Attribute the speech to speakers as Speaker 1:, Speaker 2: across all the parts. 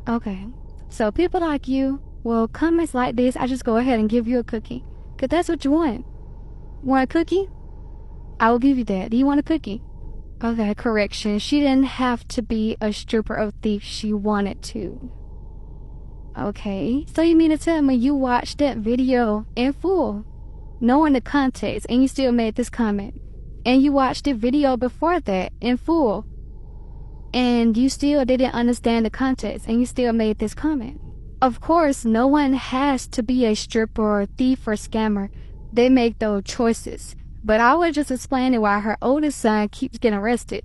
Speaker 1: Okay. So people like you, well, comments like this, I just go ahead and give you a cookie. Because that's what you want. Want a cookie? I will give you that. Do you want a cookie? Okay, correction. She didn't have to be a stripper or thief. She wanted to. Okay. So you mean to tell me you watched that video in full, knowing the context, and you still made this comment? And you watched the video before that in full, and you still didn't understand the context, and you still made this comment? Of course, no one has to be a stripper or a thief or scammer. They make those choices. But I was just explaining why her oldest son keeps getting arrested.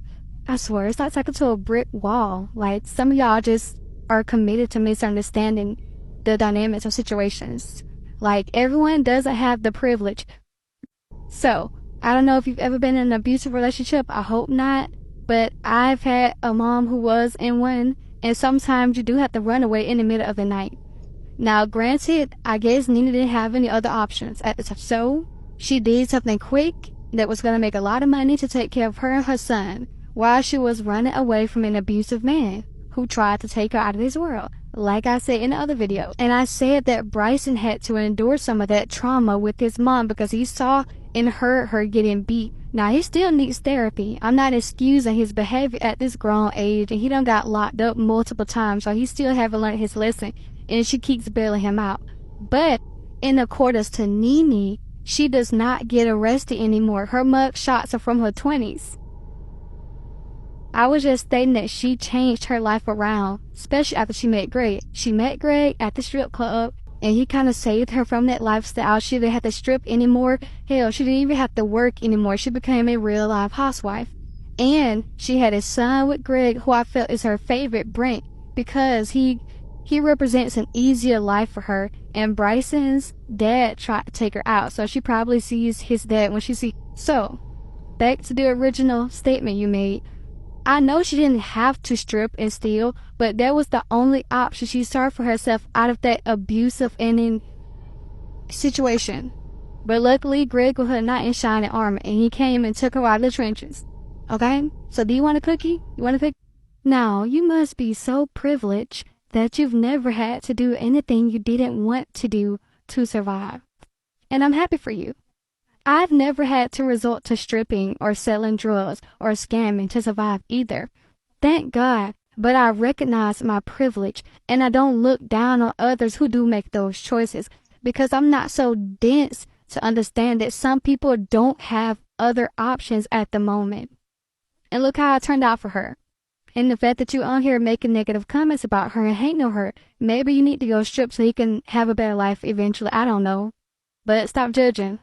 Speaker 1: I swear, it's like talking to a brick wall. Like, some of y'all just are committed to misunderstanding the dynamics of situations. Like, everyone doesn't have the privilege. So, I don't know if you've ever been in an abusive relationship. I hope not. But I've had a mom who was in one. And sometimes you do have to run away in the middle of the night. Now, granted, I guess Nene didn't have any other options at the time. So, she did something quick that was going to make a lot of money to take care of her and her son while she was running away from an abusive man who tried to take her out of this world, like I said in the other video. And I said that Bryson had to endure some of that trauma with his mom because he saw and heard her getting beat. Now, he still needs therapy. I'm not excusing his behavior at this grown age, and he done got locked up multiple times, so he still haven't learned his lesson, and she keeps bailing him out. But in accordance to Nene, she does not get arrested anymore. Her mug shots are from her 20s. I was just stating that she changed her life around, especially after she met Greg. She met Greg at the strip club, and he kind of saved her from that lifestyle. She didn't have to strip anymore. Hell, she didn't even have to work anymore. She became a real-life housewife. And she had a son with Greg, who I felt is her favorite, Brent, because he represents an easier life for her. And Bryson's dad tried to take her out, so she probably sees his dad when she sees. So, back to the original statement you made. I know she didn't have to strip and steal, but that was the only option she saw for herself out of that abusive ending situation. But luckily, Greg was her knight in shining armor, and he came and took her out of the trenches. Okay? So do you want a cookie? You want a cookie? Now, you must be so privileged that you've never had to do anything you didn't want to do to survive. And I'm happy for you. I've never had to resort to stripping or selling drugs or scamming to survive either. Thank God. But I recognize my privilege, and I don't look down on others who do make those choices, because I'm not so dense to understand that some people don't have other options at the moment. And look how it turned out for her. And the fact that you're on here making negative comments about her and hating on her, maybe you need to go strip so you can have a better life eventually. I don't know. But stop judging.